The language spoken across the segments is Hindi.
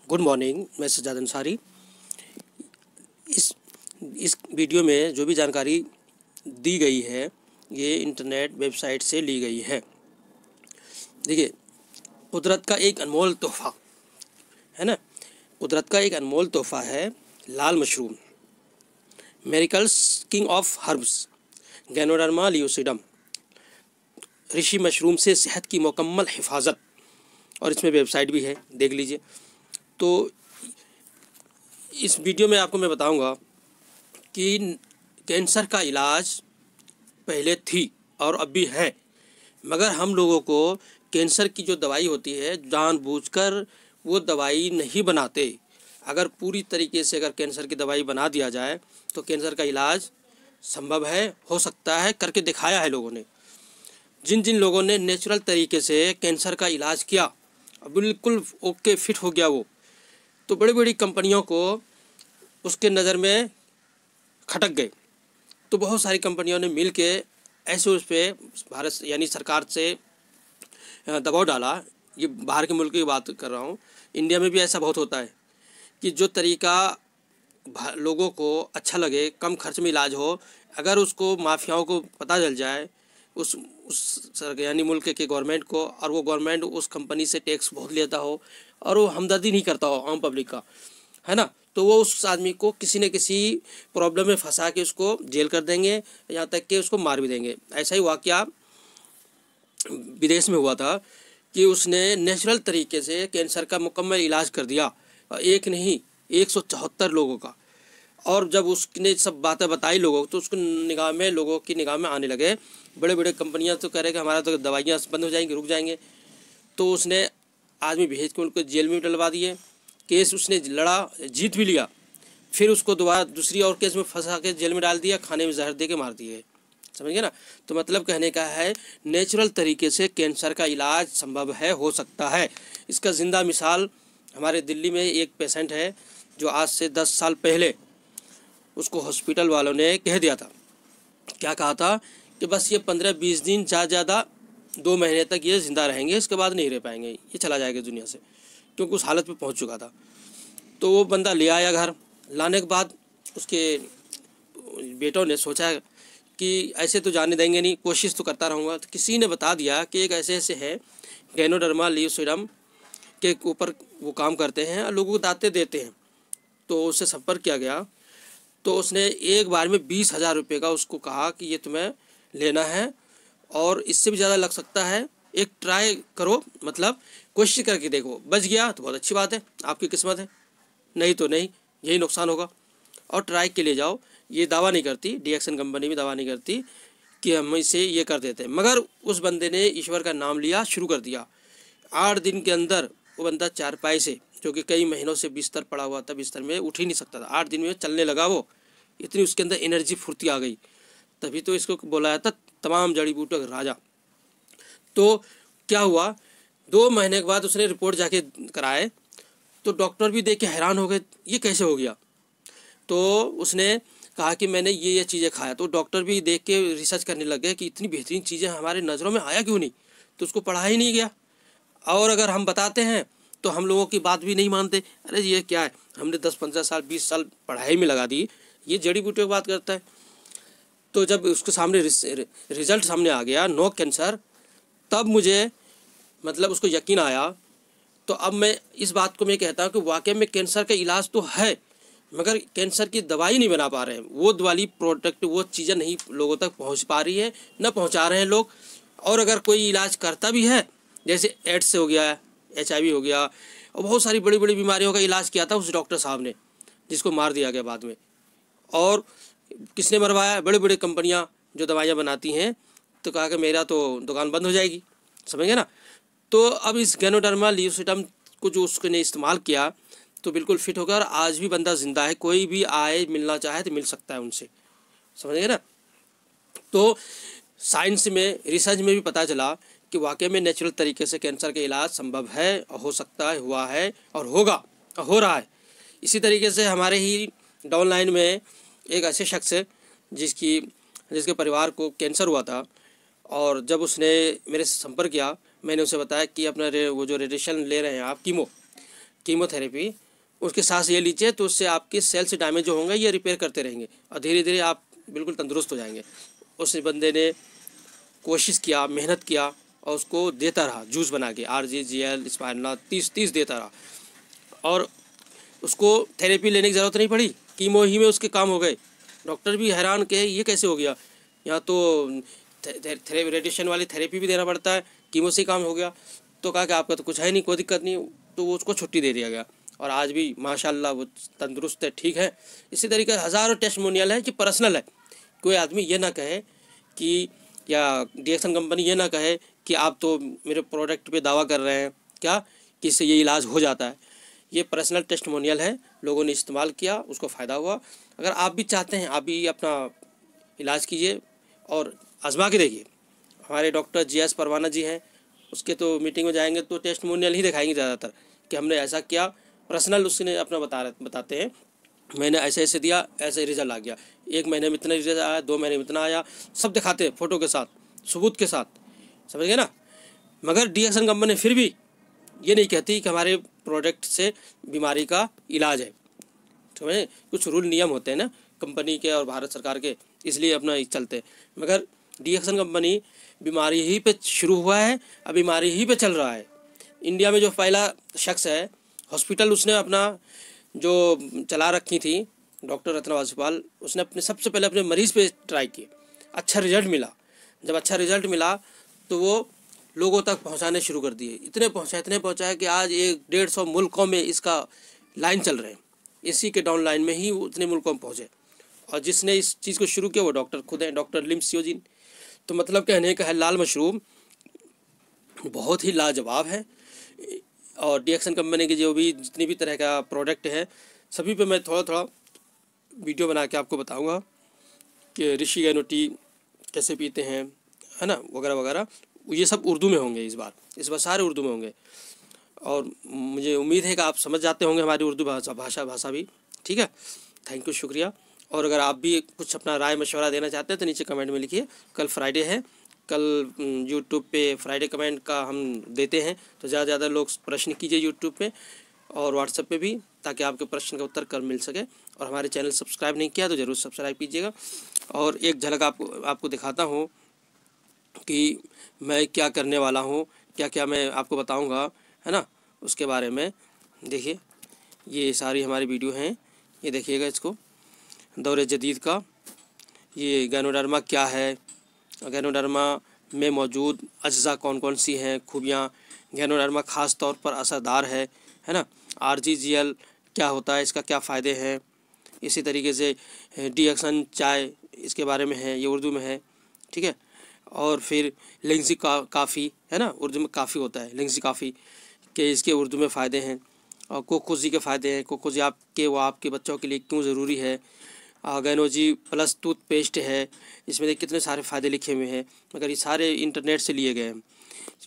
Good morning. मैं सज्जाद अंसारी। इस वीडियो में जो भी जानकारी दी गई है ये इंटरनेट वेबसाइट से ली गई है। देखिए, कुदरत का एक अनमोल तोहफ़ा है ना, कुदरत का एक अनमोल तोहफ़ा है लाल mushroom, miracles king of herbs, ganoderma lucidum, reishi mushroom से सेहत की मुकम्मल हिफाजत। और इसमें वेबसाइट भी है, देख लीजिए। तो इस वीडियो में आपको मैं बताऊंगा कि कैंसर का इलाज पहले थी और अब भी है, मगर हम लोगों को कैंसर की जो दवाई होती है जानबूझकर वो दवाई नहीं बनाते। अगर पूरी तरीके से अगर कैंसर की दवाई बना दिया जाए तो कैंसर का इलाज संभव है, हो सकता है, करके दिखाया है लोगों ने। जिन जिन लोगों ने नेचुरल तरीके से कैंसर का इलाज किया, बिल्कुल ओके फिट हो गया वो, तो बड़ी बड़ी कंपनियों को उसके नज़र में खटक गए। तो बहुत सारी कंपनियों ने मिल के ऐसे उस पर भारत यानी सरकार से दबाव डाला। ये बाहर के मुल्क की बात कर रहा हूँ, इंडिया में भी ऐसा बहुत होता है कि जो तरीका लोगों को अच्छा लगे, कम खर्च में इलाज हो, अगर उसको माफियाओं को पता चल जाए, उस यानी मुल्क के गवर्नमेंट को, और वो गवर्नमेंट उस कंपनी से टैक्स बहुत लेता हो और वो हमदर्दी नहीं करता हो आम पब्लिक का, है ना, तो वो उस आदमी को किसी न किसी प्रॉब्लम में फंसा के उसको जेल कर देंगे, यहाँ तक कि उसको मार भी देंगे। ऐसा ही वाकया विदेश में हुआ था कि उसने नेचुरल तरीके से कैंसर का मुकम्मल इलाज कर दिया, एक नहीं 174 लोगों का। और जब उसने सब बातें बताई लोगों को तो उसको निगाह में, लोगों की निगाह में आने लगे। बड़े बड़े कंपनियां तो कह रहे कि हमारा तो दवाइयाँ बंद हो जाएंगी, रुक जाएंगे। तो उसने आदमी भेज के उनको जेल में डलवा दिए। केस उसने लड़ा, जीत भी लिया, फिर उसको दोबारा दूसरी और केस में फंसा के जेल में डाल दिया, खाने में जहर दे के मार दिए। समझ गए ना। तो मतलब कहने का है, नेचुरल तरीके से कैंसर का इलाज संभव है, हो सकता है। इसका ज़िंदा मिसाल हमारे दिल्ली में एक पेशेंट है जो आज से 10 साल पहले उसको हॉस्पिटल वालों ने कह दिया था, क्या कहा था कि बस ये 15-20 दिन, ज़्यादा 2 महीने तक ये ज़िंदा रहेंगे, इसके बाद नहीं रह पाएंगे, ये चला जाएगा दुनिया से, क्योंकि उस हालत में पहुंच चुका था। तो वो बंदा ले आया घर। लाने के बाद उसके बेटों ने सोचा कि ऐसे तो जाने देंगे नहीं, कोशिश तो करता रहूँगा। तो किसी ने बता दिया कि एक ऐसे ऐसे है, गैनोडर्मा ल्यूसिडम के ऊपर वो काम करते हैं और लोगों को दाते देते हैं। तो उससे संपर्क किया गया, तो उसने एक बार में 20,000 रुपये का उसको कहा कि ये तुम्हें लेना है और इससे भी ज़्यादा लग सकता है, एक ट्राई करो, मतलब कोशिश करके देखो, बच गया तो बहुत अच्छी बात है, आपकी किस्मत है, नहीं तो नहीं, यही नुकसान होगा। और ट्राई के लिए जाओ। ये दावा नहीं करती, डीएक्सन कंपनी भी दावा नहीं करती कि हम इसे ये कर देते हैं, मगर उस बंदे ने ईश्वर का नाम लिया, शुरू कर दिया। 8 दिन के अंदर वो बंदा चारपाई से, जो कि कई महीनों से बिस्तर पड़ा हुआ था, बिस्तर में उठ ही नहीं सकता था, 8 दिन में चलने लगा वो। इतनी उसके अंदर एनर्जी फुर्ती आ गई, तभी तो इसको बोला जाता तमाम जड़ी बूटियों का राजा। तो क्या हुआ, 2 महीने के बाद उसने रिपोर्ट जाके कराए, तो डॉक्टर भी देख के हैरान हो गए, ये कैसे हो गया। तो उसने कहा कि मैंने ये चीज़ें खाया। तो डॉक्टर भी देख के रिसर्च करने लग गए कि इतनी बेहतरीन चीज़ें हमारे नज़रों में आया क्यों नहीं, तो उसको पढ़ा ही नहीं गया। और अगर हम बताते हैं तो हम लोगों की बात भी नहीं मानते, अरे ये क्या है, हमने 10-15 साल 20 साल पढ़ाई में लगा दी, ये जड़ी बूटियों की बात करता है। तो जब उसके सामने रिजल्ट सामने आ गया, नो कैंसर, तब मुझे मतलब उसको यकीन आया। तो अब मैं इस बात को मैं कहता हूँ कि वाकई में कैंसर का इलाज तो है, मगर कैंसर की दवाई नहीं बना पा रहे हैं, वो वाली प्रोडक्ट, वो चीज़ें नहीं लोगों तक पहुँच पा रही है, न पहुँचा रहे हैं लोग। और अगर कोई इलाज करता भी है, जैसे एड्स हो गया, HIV हो गया, और बहुत सारी बड़ी बड़ी बीमारियों का इलाज किया था उस डॉक्टर साहब ने, जिसको मार दिया गया बाद में। और किसने मरवाया, बड़ी बड़ी कंपनियां जो दवाइयां बनाती हैं, तो कहा कि मेरा तो दुकान बंद हो जाएगी। समझ गए ना। तो अब इस गैनोडर्मा ल्यूसिडम को जो उसने इस्तेमाल किया तो बिल्कुल फिट होकर आज भी बंदा जिंदा है, कोई भी आए मिलना चाहे तो मिल सकता है उनसे। समझ गए ना। तो साइंस में, रिसर्च में भी पता चला कि वाकई में नेचुरल तरीके से कैंसर का इलाज संभव है, हो सकता है, हुआ है और होगा, हो रहा है। इसी तरीके से हमारे ही डाउनलाइन में एक ऐसे शख्स है जिसके परिवार को कैंसर हुआ था, और जब उसने मेरे से संपर्क किया, मैंने उसे बताया कि अपना वो जो रेडिएशन ले रहे हैं आप, कीमो, कीमोथेरेपी, उसके साथ ये लीजिए तो उससे आपके सेल्स डैमेज जो होंगे ये रिपेयर करते रहेंगे और धीरे धीरे आप बिल्कुल तंदुरुस्त हो जाएंगे। उस बंदे ने कोशिश किया, मेहनत किया और उसको देता रहा जूस बना के, RGGL स्पाइरला 30 देता रहा और उसको थेरेपी लेने की ज़रूरत नहीं पड़ी, कीमो ही में उसके काम हो गए। डॉक्टर भी हैरान के ये कैसे हो गया, यहाँ तो रेडिएशन वाली थेरेपी भी देना पड़ता है, कीमो से ही काम हो गया। तो कहा कि आपका तो कुछ है नहीं, कोई दिक्कत नहीं, तो वो उसको छुट्टी दे दिया गया और आज भी माशाल्लाह वो तंदुरुस्त है, ठीक है। इसी तरीके हज़ारों टेस्टिमोनियल है जो पर्सनल है। कोई आदमी ये ना कहे कि, या DXN कंपनी ये ना कहे कि आप तो मेरे प्रोडक्ट पे दावा कर रहे हैं क्या कि इससे ये इलाज हो जाता है। ये पर्सनल टेस्टिमोनियल है, लोगों ने इस्तेमाल किया, उसको फ़ायदा हुआ। अगर आप भी चाहते हैं, आप भी अपना इलाज कीजिए और आजमा के देखिए। हमारे डॉक्टर GS परवाना जी हैं, उसके तो मीटिंग में जाएंगे तो टेस्टिमोनियल ही दिखाएंगे ज़्यादातर कि हमने ऐसा किया, पर्सनल उसने अपना बताते हैं, मैंने ऐसे ऐसे दिया, ऐसे रिजल्ट आ गया, 1 महीने में इतना रिजल्ट आया, 2 महीने में इतना आया, सब दिखाते हैं फ़ोटो के साथ, सबूत के साथ, समझ गए ना। मगर DXN कंपनी फिर भी ये नहीं कहती कि हमारे प्रोडक्ट से बीमारी का इलाज है। समझे, कुछ रूल नियम होते हैं ना कंपनी के और भारत सरकार के, इसलिए अपना चलते हैं। मगर DXN कंपनी बीमारी ही पे शुरू हुआ है, अब बीमारी ही पे चल रहा है। इंडिया में जो पहला शख्स है हॉस्पिटल, उसने अपना जो चला रखी थी डॉक्टर रत्ना वासुपाल, उसने अपने सबसे पहले अपने मरीज़ पे ट्राई किए, अच्छा रिजल्ट मिला। जब अच्छा रिजल्ट मिला तो वो लोगों तक पहुंचाने शुरू कर दिए, इतने पहुंचाए कि आज 150 मुल्कों में इसका लाइन चल रहे हैं। इसी के डाउन लाइन में ही उतने मुल्कों में पहुँचे और जिसने इस चीज़ को शुरू किया वो डॉक्टर खुद हैं, डॉक्टर लिम सियोजिन। तो मतलब कहने का है लाल मशरूम बहुत ही लाजवाब है। और DXN कंपनी की जो भी जितनी भी तरह का प्रोडक्ट है सभी पे मैं थोड़ा थोड़ा वीडियो बना के आपको बताऊंगा कि ऋषि गैनो टी कैसे पीते हैं, है ना, वगैरह वगैरह। ये सब उर्दू में होंगे, इस बार सारे उर्दू में होंगे और मुझे उम्मीद है कि आप समझ जाते होंगे हमारी उर्दू भाषा भी, ठीक है। थैंक यू, शुक्रिया। और अगर आप भी कुछ अपना राय मशवरा देना चाहते हैं तो नीचे कमेंट में लिखिए। कल फ्राइडे है, कल यूट्यूब पे फ्राइडे कमेंट का हम देते हैं, तो ज़्यादा से ज़्यादा लोग प्रश्न कीजिए यूट्यूब पे और व्हाट्सएप पे भी, ताकि आपके प्रश्न का उत्तर कल मिल सके। और हमारे चैनल सब्सक्राइब नहीं किया तो ज़रूर सब्सक्राइब कीजिएगा। और एक झलक आपको दिखाता हूँ कि मैं क्या करने वाला हूँ, क्या क्या मैं आपको बताऊँगा, है ना, उसके बारे में। देखिए ये सारी हमारी वीडियो हैं, ये देखिएगा इसको, दौरे जदीद का। ये गैनोडर्मा क्या है, गैनोडर्मा में मौजूद अज्जा कौन कौन सी हैं, खूबियाँ, गैनोडर्मा ख़ास तौर पर असरदार है ना। RGGL क्या होता है, इसका क्या फ़ायदे हैं। इसी तरीके से DXN चाय, इसके बारे में है, ये उर्दू में है, ठीक है। और फिर लिंग्जी काफ़ी है ना, उर्दू में काफ़ी होता है, लिंग्जी काफ़ी के इसके उर्दू में फ़ायदे हैं। और कोकोजी के फ़ायदे हैं, कोकोजी आपके बच्चों के लिए क्यों ज़रूरी है। गैनोजी प्लस टूथपेस्ट है, इसमें कितने सारे फ़ायदे लिखे हुए हैं, मगर ये सारे इंटरनेट से लिए गए हैं,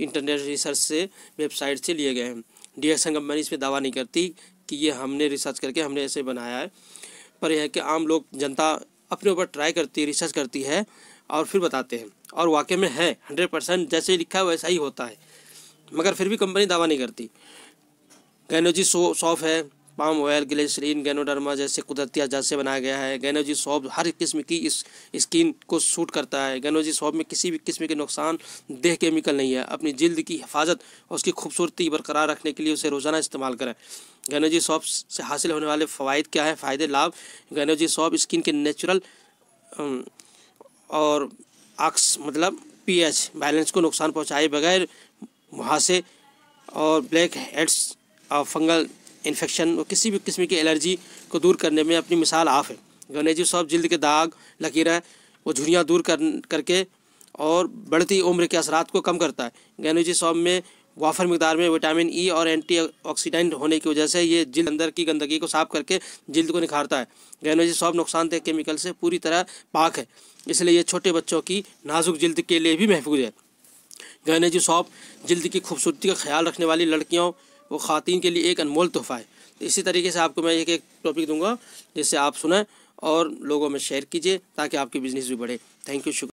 इंटरनेट रिसर्च से, वेबसाइट से लिए गए हैं। DXN कंपनी इस पर दावा नहीं करती कि ये हमने रिसर्च करके हमने ऐसे बनाया है, पर यह है कि आम लोग, जनता अपने ऊपर ट्राई करती है, रिसर्च करती है और फिर बताते हैं, और वाकई में है 100% जैसे लिखा है वैसा ही होता है, मगर फिर भी कंपनी दावा नहीं करती। गैनोजी सॉफ है, पाम ऑयल, ग्लिसरीन, गैनोडर्मा जैसे कुदरती अज्जा से बनाया गया है। गैनोजी सॉफ हर किस्म की इस स्किन को सूट करता है। गैनोजी सॉफ में किसी भी किस्म के नुकसान देह केमिकल नहीं है। अपनी जिल्द की हिफाजत और उसकी खूबसूरती बरकरार रखने के लिए उसे रोज़ाना इस्तेमाल करें। गैनोजी सॉफ से हासिल होने वाले फ़वाइद क्या है, फ़ायदे लाभ। गैनोजी सॉफ स्किन के नेचुरल और मतलब pH बैलेंस को नुकसान पहुँचाए बगैर मुहासे और ब्लैक हेड्स और फंगल इन्फेक्शन और किसी भी किस्म की एलर्जी को दूर करने में अपनी मिसाल आप है। गैनोजी सॉफ जिल्द के दाग, लकीरें वो झुर्रियाँ दूर करके और बढ़ती उम्र के असरात को कम करता है। गैनोजी सॉफ में वाफर मिकदार में विटामिन ई और एंटीऑक्सीडेंट होने की वजह से ये जिल्द अंदर की गंदगी को साफ करके जिल्द को निखारता है। गैनोजी सॉफ नुकसानदेह केमिकल से पूरी तरह पाक है, इसलिए ये छोटे बच्चों की नाजुक जिल्द के लिए भी महफूज है। गैनोजी सॉफ जिल्द की खूबसूरती का ख्याल रखने वाली लड़कियों वो ख़ातीन के लिए एक अनमोल तोहफ़ा है। तो इसी तरीके से आपको मैं एक टॉपिक दूंगा जिससे आप सुनें और लोगों में शेयर कीजिए ताकि आपकी बिज़नेस भी बढ़े। थैंक यू, शुक्रिया।